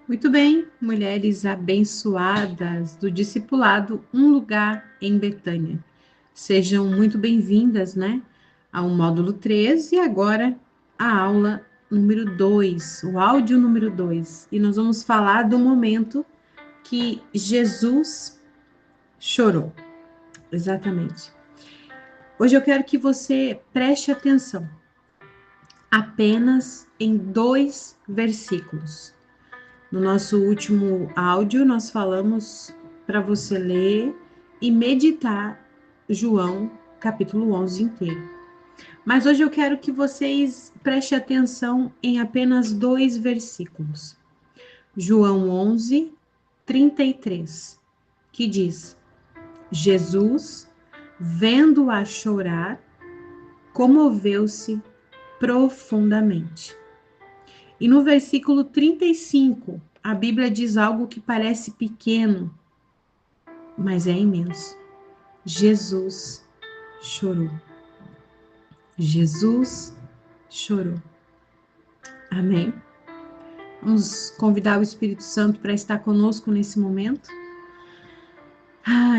Muito bem, mulheres abençoadas do discipulado, um lugar em Betânia. Sejam muito bem-vindas, né, ao módulo 3 e agora a aula número 2, o áudio número 2. E nós vamos falar do momento que Jesus chorou. Exatamente. Hoje eu quero que você preste atenção apenas em 2 versículos. No nosso último áudio, nós falamos para você ler e meditar João, capítulo 11 inteiro. Mas hoje eu quero que vocês prestem atenção em apenas 2 versículos. João 11, 33, que diz: Jesus, vendo-a chorar, comoveu-se profundamente. E no versículo 35, a Bíblia diz algo que parece pequeno, mas é imenso. Jesus chorou. Jesus chorou. Amém? Vamos convidar o Espírito Santo para estar conosco nesse momento.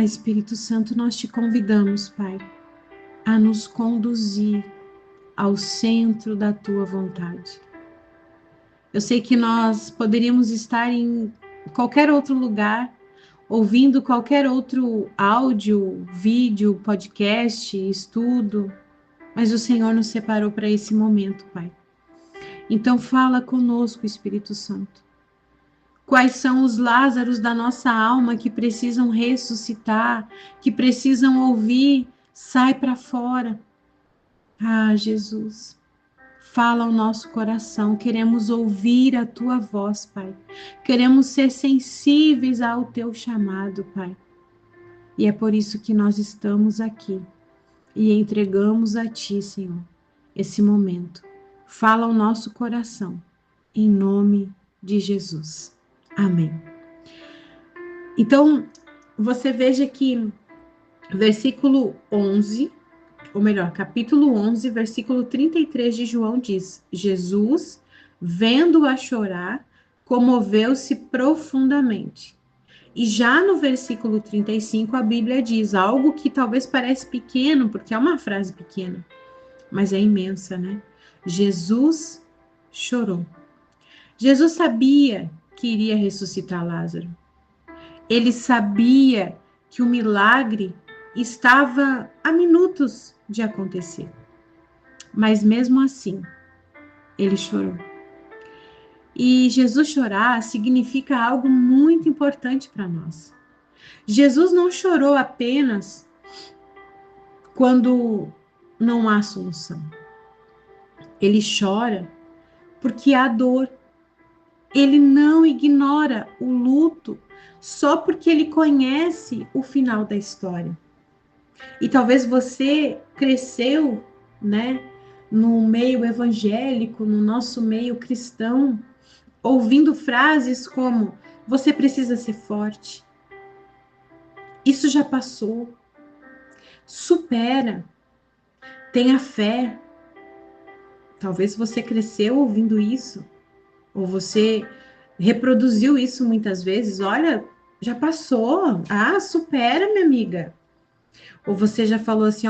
Espírito Santo, nós te convidamos, Pai, a nos conduzir ao centro da tua vontade. Eu sei que nós poderíamos estar em qualquer outro lugar, ouvindo qualquer outro áudio, vídeo, podcast, estudo, mas o Senhor nos separou para esse momento, Pai. Então fala conosco, Espírito Santo. Quais são os Lázaros da nossa alma que precisam ressuscitar, que precisam ouvir? Sai para fora. Jesus. Fala ao nosso coração, queremos ouvir a tua voz, Pai. Queremos ser sensíveis ao teu chamado, Pai. E é por isso que nós estamos aqui e entregamos a ti, Senhor, esse momento. Fala ao nosso coração, em nome de Jesus. Amém. Então, você veja que versículo 11, ou melhor, capítulo 11, versículo 33 de João diz: Jesus, vendo-a chorar, comoveu-se profundamente. E já no versículo 35, a Bíblia diz algo que talvez pareça pequeno, porque é uma frase pequena, mas é imensa, né? Jesus chorou. Jesus sabia que iria ressuscitar Lázaro. Ele sabia que o milagre estava a minutos de acontecer. Mas mesmo assim, ele chorou. E Jesus chorar significa algo muito importante para nós. Jesus não chorou apenas quando não há solução. Ele chora porque há dor. Ele não ignora o luto só porque ele conhece o final da história. E talvez você cresceu, né, no meio evangélico, no nosso meio cristão, ouvindo frases como: você precisa ser forte, isso já passou, supera, tenha fé. Talvez você cresceu ouvindo isso, ou você reproduziu isso muitas vezes. Olha, já passou, supera, minha amiga. Ou você já falou assim: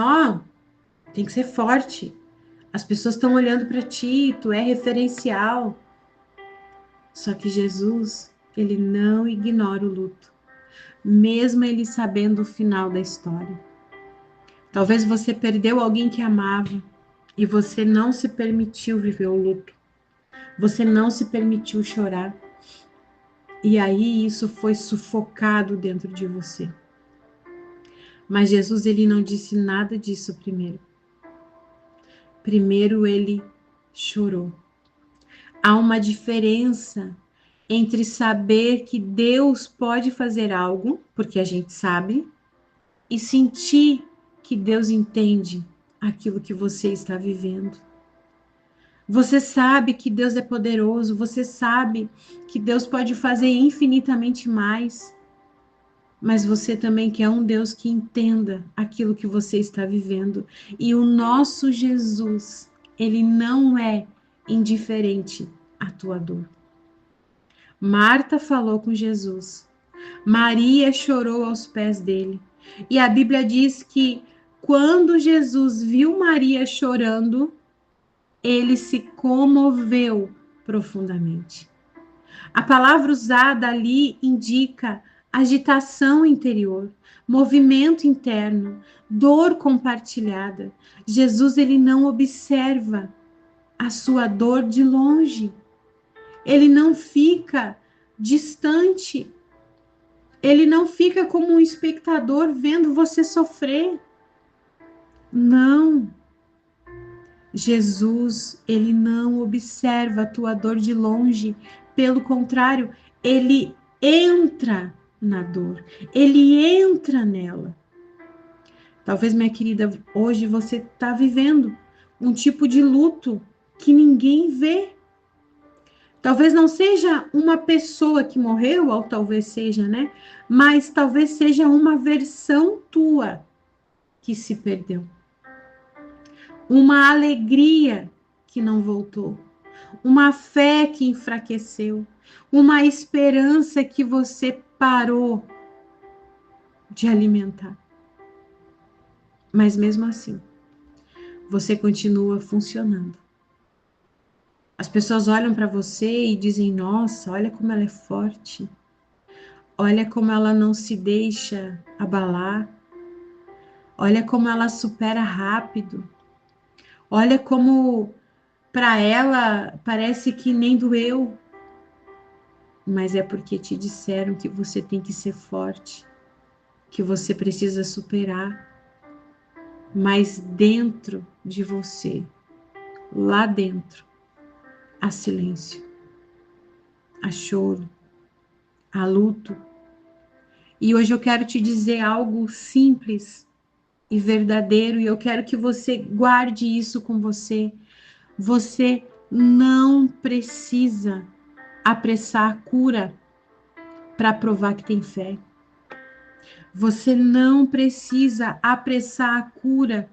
tem que ser forte, as pessoas estão olhando para ti, tu é referencial. Só que Jesus, ele não ignora o luto, mesmo ele sabendo o final da história. Talvez você perdeu alguém que amava e você não se permitiu viver o luto. Você não se permitiu chorar. E aí isso foi sufocado dentro de você. Mas Jesus, ele não disse nada disso primeiro. Primeiro ele chorou. Há uma diferença entre saber que Deus pode fazer algo, porque a gente sabe, e sentir que Deus entende aquilo que você está vivendo. Você sabe que Deus é poderoso, você sabe que Deus pode fazer infinitamente mais, mas você também quer um Deus que entenda aquilo que você está vivendo. E o nosso Jesus, ele não é indiferente à tua dor. Marta falou com Jesus. Maria chorou aos pés dele. E a Bíblia diz que quando Jesus viu Maria chorando, ele se comoveu profundamente. A palavra usada ali indica agitação interior, movimento interno, dor compartilhada. Jesus ele não observa a sua dor de longe. Ele não fica distante. Ele não fica como um espectador vendo você sofrer. Não. Jesus, ele não observa a tua dor de longe. Pelo contrário, ele entra na dor. Ele entra nela. Talvez, minha querida, hoje você está vivendo um tipo de luto que ninguém vê. Talvez não seja uma pessoa que morreu, ou talvez seja, né? Mas talvez seja uma versão tua que se perdeu. Uma alegria que não voltou. Uma fé que enfraqueceu. Uma esperança que você parou de alimentar. Mas mesmo assim, você continua funcionando. As pessoas olham para você e dizem: nossa, olha como ela é forte. Olha como ela não se deixa abalar. Olha como ela supera rápido. Olha como para ela parece que nem doeu. Mas é porque te disseram que você tem que ser forte, que você precisa superar. Mas dentro de você, lá dentro, há silêncio, há choro, há luto. E hoje eu quero te dizer algo simples e verdadeiro, e eu quero que você guarde isso com você. Você não precisa apressar a cura para provar que tem fé. Você não precisa apressar a cura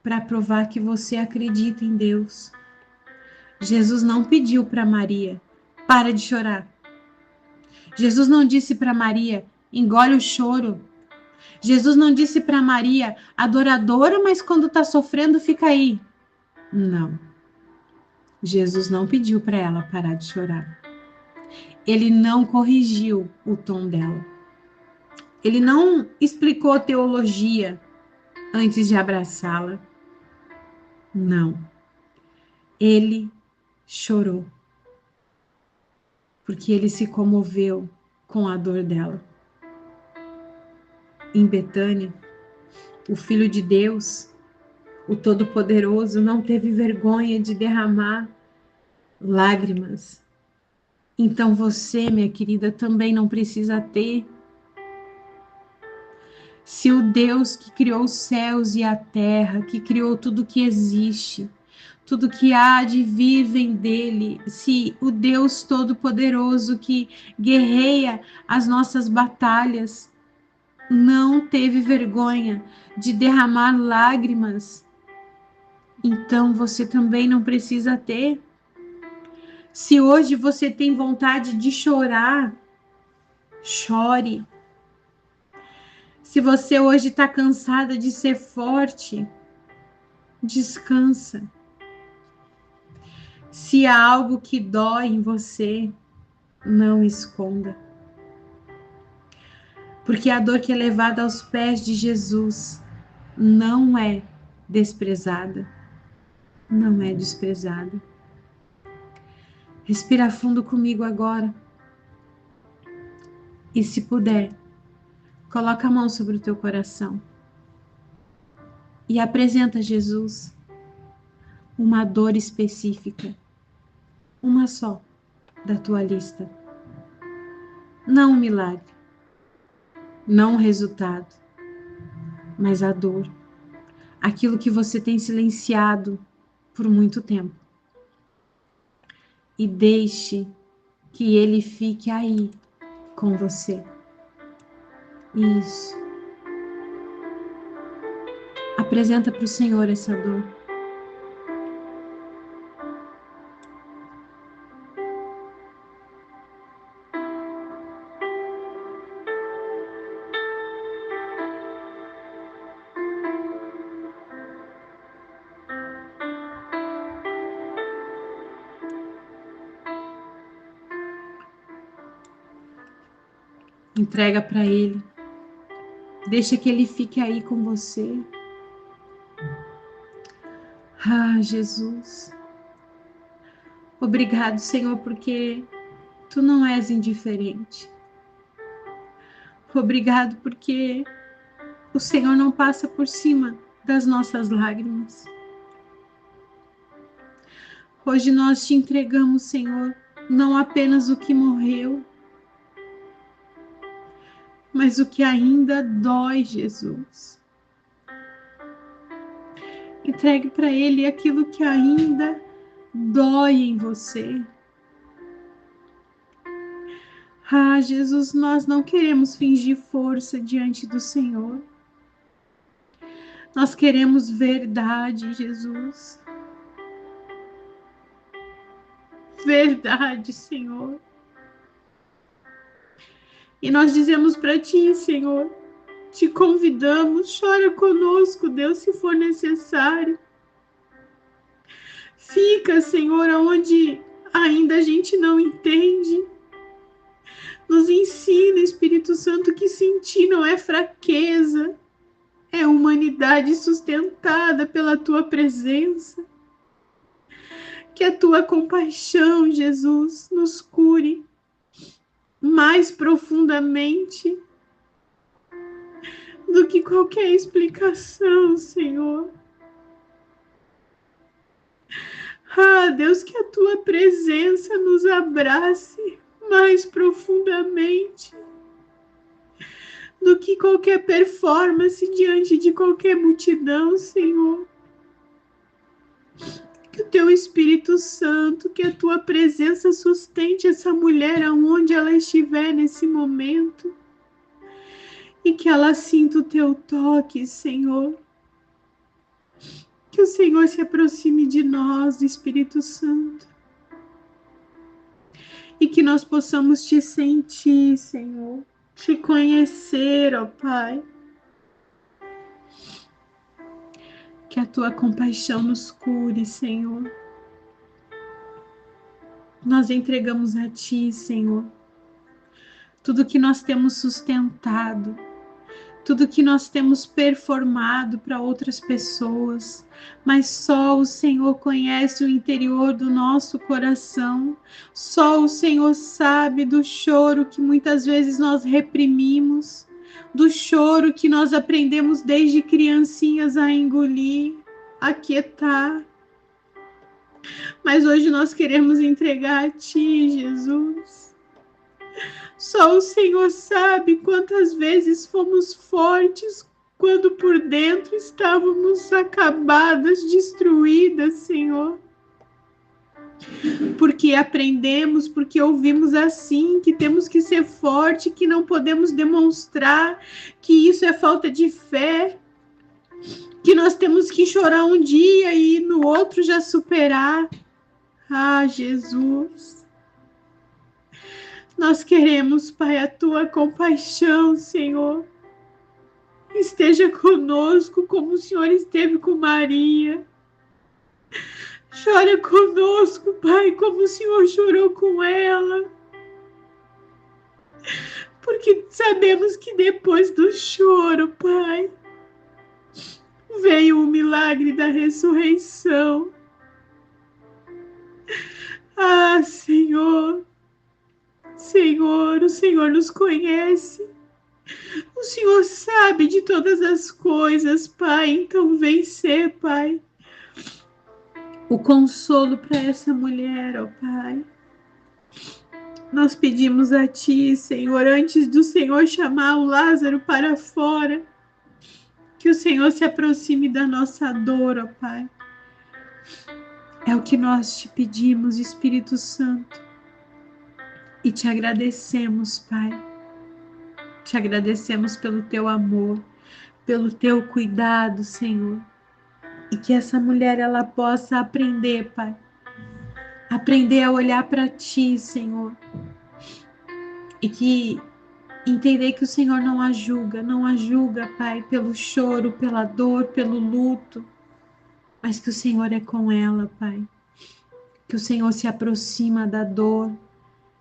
para provar que você acredita em Deus. Jesus não pediu para Maria: para de chorar. Jesus não disse para Maria: engole o choro. Jesus não disse para Maria: adoradora, mas quando está sofrendo, fica aí. Não. Jesus não pediu para ela parar de chorar. Ele não corrigiu o tom dela. Ele não explicou teologia antes de abraçá-la. Não. Ele chorou. Porque ele se comoveu com a dor dela. Em Betânia, o Filho de Deus, o Todo-Poderoso, não teve vergonha de derramar lágrimas. Então você, minha querida, também não precisa ter. Se o Deus que criou os céus e a terra, que criou tudo que existe, tudo que há de vir vem dele, se o Deus Todo-Poderoso que guerreia as nossas batalhas não teve vergonha de derramar lágrimas, então você também não precisa ter. Se hoje você tem vontade de chorar, chore. Se você hoje está cansada de ser forte, descansa. Se há algo que dói em você, não esconda. Porque a dor que é levada aos pés de Jesus não é desprezada. Não é desprezada. Respira fundo comigo agora. E se puder, coloca a mão sobre o teu coração. E apresenta a Jesus uma dor específica. Uma só da tua lista. Não um milagre. Não um resultado. Mas a dor. Aquilo que você tem silenciado por muito tempo. E deixe que ele fique aí com você. Isso. Apresenta para o Senhor essa dor. Entrega para Ele. Deixa que Ele fique aí com você. Ah, Jesus. Obrigado, Senhor, porque Tu não és indiferente. Obrigado porque o Senhor não passa por cima das nossas lágrimas. Hoje nós te entregamos, Senhor, não apenas o que morreu, mas o que ainda dói, Jesus. Entregue para Ele aquilo que ainda dói em você. Ah, Jesus, nós não queremos fingir força diante do Senhor. Nós queremos verdade, Jesus. Verdade, Senhor. E nós dizemos para Ti, Senhor, te convidamos, chora conosco, Deus, se for necessário. Fica, Senhor, aonde ainda a gente não entende. Nos ensina, Espírito Santo, que sentir não é fraqueza, é humanidade sustentada pela Tua presença. Que a Tua compaixão, Jesus, nos cure mais profundamente do que qualquer explicação, Senhor. Ah, Deus, que a Tua presença nos abrace mais profundamente do que qualquer performance diante de qualquer multidão, Senhor. Que o Teu Espírito Santo, que a Tua presença sustente essa mulher aonde ela estiver nesse momento e que ela sinta o Teu toque, Senhor. Que o Senhor se aproxime de nós, Espírito Santo. E que nós possamos Te sentir, Senhor. Te conhecer, ó Pai. Que a Tua compaixão nos cure, Senhor. Nós entregamos a Ti, Senhor, tudo que nós temos sustentado, tudo que nós temos performado para outras pessoas, mas só o Senhor conhece o interior do nosso coração, só o Senhor sabe do choro que muitas vezes nós reprimimos, do choro que nós aprendemos desde criancinhas a engolir, a quietar. Mas hoje nós queremos entregar a Ti, Jesus. Só o Senhor sabe quantas vezes fomos fortes quando por dentro estávamos acabadas, destruídas, Senhor. Porque aprendemos, porque ouvimos assim, que temos que ser forte, que não podemos demonstrar, que isso é falta de fé, que nós temos que chorar um dia e no outro já superar. Ah, Jesus, nós queremos, Pai, a Tua compaixão, Senhor. Esteja conosco como o Senhor esteve com Maria. Chora conosco, Pai, como o Senhor chorou com ela. Porque sabemos que depois do choro, Pai, veio o milagre da ressurreição. Ah, Senhor, Senhor, o Senhor nos conhece. O Senhor sabe de todas as coisas, Pai. Então vem ser, Pai, o consolo para essa mulher, ó Pai. Nós pedimos a Ti, Senhor, antes do Senhor chamar o Lázaro para fora, que o Senhor se aproxime da nossa dor, ó Pai. É o que nós Te pedimos, Espírito Santo. E Te agradecemos, Pai. Te agradecemos pelo Teu amor, pelo Teu cuidado, Senhor. E que essa mulher, ela possa aprender, Pai. Aprender a olhar para Ti, Senhor. E que entender que o Senhor não a julga, Pai, pelo choro, pela dor, pelo luto, mas que o Senhor é com ela, Pai. Que o Senhor se aproxima da dor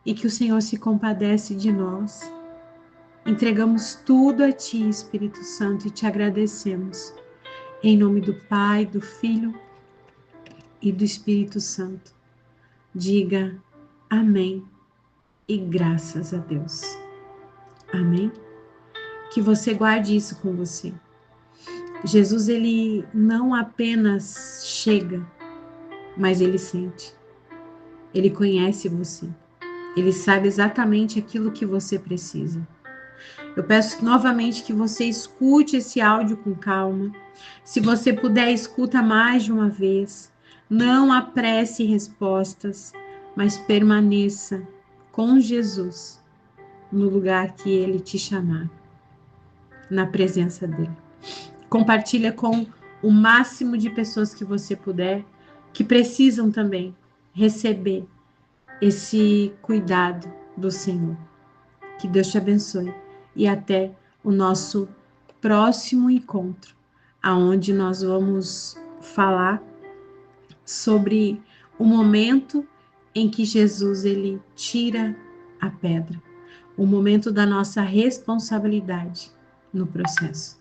e que o Senhor se compadece de nós. Entregamos tudo a Ti, Espírito Santo, e te agradecemos. Em nome do Pai, do Filho e do Espírito Santo. Diga amém e graças a Deus. Amém? Que você guarde isso com você. Jesus, ele não apenas chega, mas ele sente. Ele conhece você. Ele sabe exatamente aquilo que você precisa. Eu peço novamente que você escute esse áudio com calma. Se você puder, escuta mais de uma vez. Não apresse respostas, mas permaneça com Jesus no lugar que ele te chamar, na presença dele. Compartilha com o máximo de pessoas que você puder, que precisam também receber esse cuidado do Senhor. Que Deus te abençoe e até o nosso próximo encontro, aonde nós vamos falar sobre o momento em que Jesus ele tira a pedra, o momento da nossa responsabilidade no processo.